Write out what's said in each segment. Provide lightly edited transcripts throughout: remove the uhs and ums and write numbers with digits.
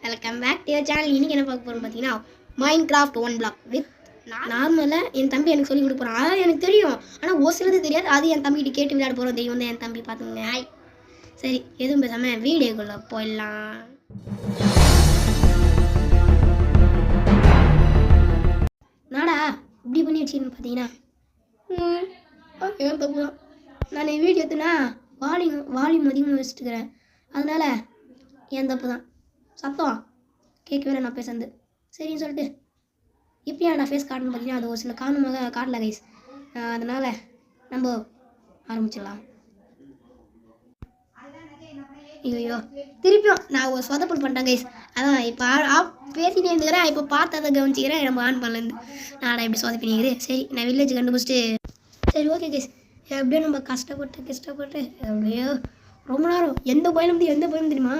Welcome back to your channel. இன்றைக்கி என்ன பார்க்க போகிறோம் பார்த்தீங்கன்னா, மைன்கிராஃப்ட் 1 பிளாக் வித் நார்மலாக என் தம்பி எனக்கு சொல்லி கொடுக்க போகிறான். அதாவது எனக்கு தெரியும், ஆனால் ஒரு சிலது தெரியாது. அது என் தம்பிகிட்ட கேட்டு விளையாட போகிறோம். தெய்வம் தான் என் தம்பி பார்த்துங்க. சரி, எதுவும் பேசாமல் வீடியோக்குள்ளே போயிடலாம். நாடா இப்படி பண்ணி வச்சுன்னு பார்த்தீங்கன்னா ஏன் தப்பு தான். நான் என் வீடியோ எடுத்துனா வால்யூம் அதிகமாக வச்சுட்டுக்கிறேன். அதனால் என் தப்பு தான். சத்தம் கேட்கவே இல்லை நான் பேசுறது. சரின்னு சொல்லிட்டு இப்படியா நான் ஃபேஸ் காட்டணும்னு பார்த்தீங்கன்னா அது ஒரு சில காரணமாக காட்டல கைஸ். அதனால் நம்ம ஆரம்பிச்சிடலாம். ஐயோ திருப்பியும் நான் ஒரு சொதப்பல் பண்ணிட்டேன் கைஸ். அதான் இப்போ பேசினே இருந்துக்கிறேன். இப்போ பார்த்ததை கவனிச்சிக்கிறேன். நம்ம ஆன் பண்ணலேருந்து நான் இப்படி சொதப்பினீங்க. சரி, நான் வில்லேஜ் கண்டுபிடிச்சிட்டு சரி ஓகே கைஸ். எப்படியோ நம்ம கஷ்டப்பட்டு எப்படியோ ரொம்ப நேரம் எந்த பயம் தெரியுமா?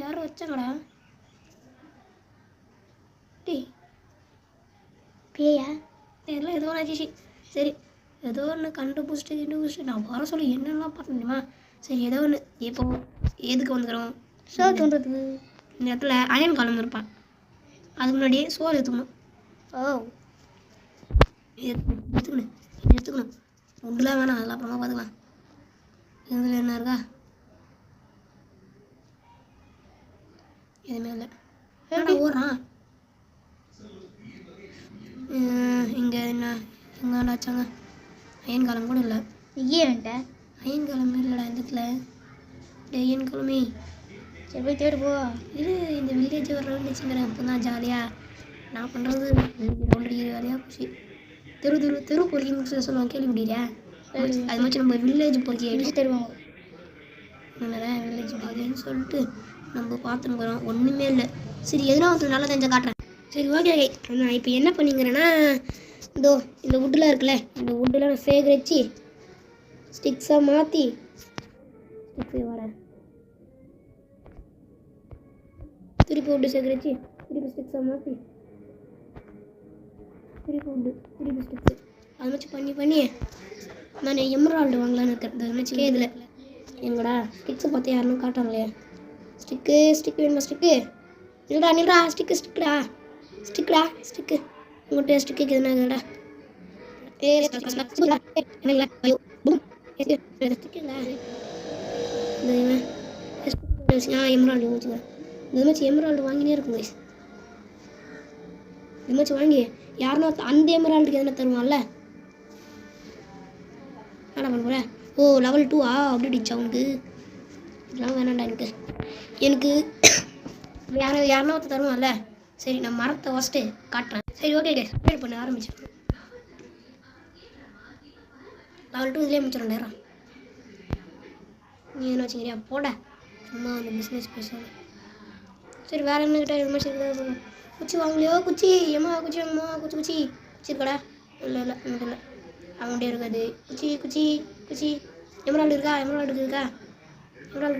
யாரோ வச்சாங்கடா. பேயா தெரியல, ஏதோ ஒன்று ஆச்சு. சரி, ஏதோ ஒன்று கண்டுபிடிச்சிட்டு நான் வர சொல்லி என்னெல்லாம் பார்க்க முடியுமா? சரி, ஏதோ ஒன்று இப்போ எதுக்கு வந்துக்கிறோம்? சோறு தோன்றதுக்கு. இந்த இடத்துல அயன் காலம் இருப்பான். அதுக்கு முன்னாடியே சோறு எடுத்துக்கணும். எடுத்துக்கணும் உண்டுலாம் வேணாம், அதெல்லாம் அப்புறமா பார்த்துக்கலாம். இதில் என்ன இருக்கா? எதுவுமே இல்லை. ஓடுறான் இங்கே என்ன எங்கே வச்சாங்க? அயன் காலம் கூட இல்லை. ஏன்ட்ட அயன் காலம் இல்லைடா இந்த இடத்துல. அயன் காலமே சரி போய் தேடு போ. இது இந்த வில்லேஜ் ஒரு ரவுண்ட் வச்சுக்கிறேன். இப்போ தான் ஜாலியாக நான் பண்ணுறது ரவுண்ட் அடிக்கிற வேலையாக போச்சு. தெரு பொறுக்கின்னு சொல்லுவாங்க, கேள்விப்பட்டியா? அது மாதிரி நம்ம வில்லேஜ் பொறுக்கி அடிச்சு தருவாங்க. வில்லேஜ் பொறுக்கின்னு சொல்லிட்டு நம்ம பார்த்துன்னு போகிறோம். ஒன்றுமே இல்லை. சரி, எதுனா ஒருத்தர் நல்லா தெரிஞ்ச காட்டுறேன். சரி ஓகே, நான் இப்போ என்ன பண்ணிங்கிறேன்னா, இந்த வுட்டில் இருக்குல்ல, இந்த வுட்டில் நான் சேகரித்து ஸ்டிக்ஸாக மாற்றி திருப்பி வுட்டு சேகரித்து திருப்பி ஸ்டிக்ஸாக மாற்றி திருப்பி ஸ்டிக்ஸு அது மாதிரி பண்ணி நான் எமரால்டு வாங்கலான்னு இருக்கேன். அது மாதிரி இதில் எங்கடா ஸ்டிக்ஸை பார்த்து யாருன்னு காட்டாங்களே. ஸ்டிக்கு வேணுமா? ஸ்டிக்கு நில்றா ஸ்டிக்குடா உங்கள்கிட்ட ஸ்டிக்கு எதுனாடா? எமரால்டு வச்சுக்கிறேன். இந்த மாதிரி எமரால்டு வாங்கினே இருக்கும் கைஸ். இந்த மாதிரி வாங்கி யாருன்னா அந்த எமரால்டுக்கு எதனா தருவான்ல. என்ன பண்ண போகிறேன்? ஓ லெவல் 2 அப்படி அடிச்சா உனக்கு? இதெல்லாம் வேணாண்டா எனக்கு யாருன்னா ஒருத்தர் தருவான்ல. சரி, நான் மரத்தை ஃபஸ்ட்டு காட்டுறேன். சரி ஓகே கைஸ், அப்டேட் பண்ண ஆரம்பிச்சிடும். லெவல் 2 இதுலேயே முடிச்சிடும் நேரம். நீ என்ன வச்சுக்கிறியா? போட சும்மா அந்த பிஸ்னஸ் பேசுவாங்க. சரி, வேறு என்ன கிட்ட இது மாதிரி இருக்குது? குச்சி வாங்கலையோ? குச்சி குச்சி இருக்கடா? இல்லை அவங்கள்டே இருக்காது. குச்சி எமரால்டு இருக்கா? எமரால்டு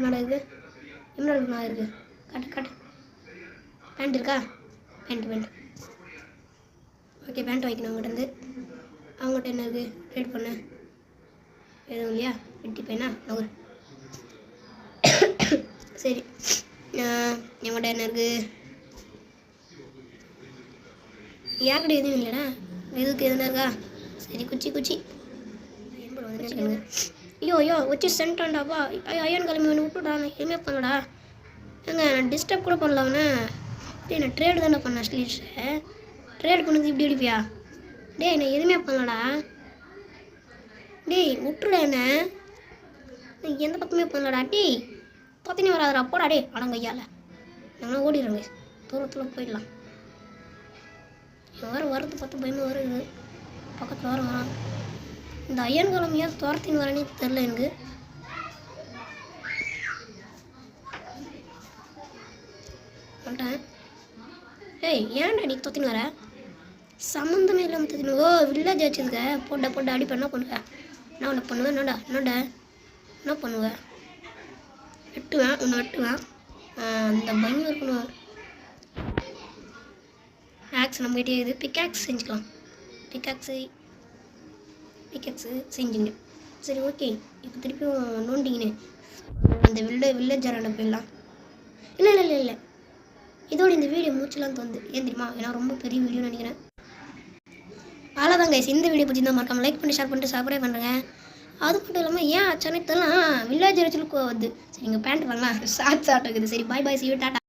மேலே இருக்குது. காட்டு பேண்ட் இருக்கா? பேண்ட் ஓகே, பேண்ட் வாங்கிக்கணும் அவங்ககிட்ட. அவங்ககிட்ட என்ன இருக்குது? ட்ரேட் பண்ண எதுவும் இல்லையா? வெட்டி பையனா நகர். சரி, என்கிட்ட என்ன இருக்குது? யார்கிட்ட எதுவும் இல்லைடா. எதுக்கு எதுனா இருக்கா? சரி, குச்சி ஐயோ வச்சு சென்டாண்டாப்பா. ஐயன் கிளம்பி ஒன்று விட்டுடா. நான் எதுவுமே பண்ணலடா. ஏங்க, நான் டிஸ்டர்ப் கூட பண்ணலாம்ண்ணே. நான் ட்ரேடு தானே பண்ணேன். ஸ்லீட்ஸை ட்ரேட் பண்ணது இப்படி அடிப்பியா? நான் எதுவுமே பண்ணலடா. விட்டுடா என்ன. எந்த பக்கமே பண்ணலடா. பத்தினே வராதுடா. போடா அடங்கையால் நாங்களாம் ஓடிடுறோங்க. தூரத்தில் போயிடலாம். வரது பார்த்து பயமாக வருது. பக்கத்தில் வரான். இந்த அயன் காலம் ஏன் துரத்தின்னு வரேன்னு தெரில எனக்கு. வந்துட்டேன். ஏன்டா நீ தொத்தின்னு வர? சம்மந்தமே இல்லாமல் தொத்தின்னு. ஓ வில்லேஜ் வச்சுருக்க. போட்ட அடி பண்ண பண்ணுங்க. நான் உன்னை பண்ணுவேன். என்ன பண்ணுவேன்? வெட்டுவேன். அந்த பயம் இருக்கணும். ஆக்ஸ் நம்மகிட்டே இது. பிக்காக்ஸ் செஞ்சுக்கலாம். பிக்காக்ஸு செஞ்சுங்க. சரி ஓகே, இப்போ திருப்பியும் நோண்டிங்கன்னு அந்த வில்லேஜரான போயிடலாம். இல்லை இதோட இந்த வீடியோ மூச்செல்லாம் தோணுது. ஏன் தெரியுமா? ஏன்னா ரொம்ப பெரிய வீடியோன்னு நினைக்கிறேன். அவ்வளோதான் கைஸ். இந்த வீடியோ பிடிச்சிருந்தா மறக்காம லைக் பண்ணி ஷேர் பண்ணிட்டு சப்ஸ்கிரைப் பண்ணுறேன். அது மட்டும் இல்லாமல் ஏன் சேனல் வில்லேஜர் வச்சுருக்கு வருது. சரி நீங்கள் பேண்ட் வாங்கலாம். ஷார்ட் இருக்குது. சரி பாய் சி யூ டாட்டா.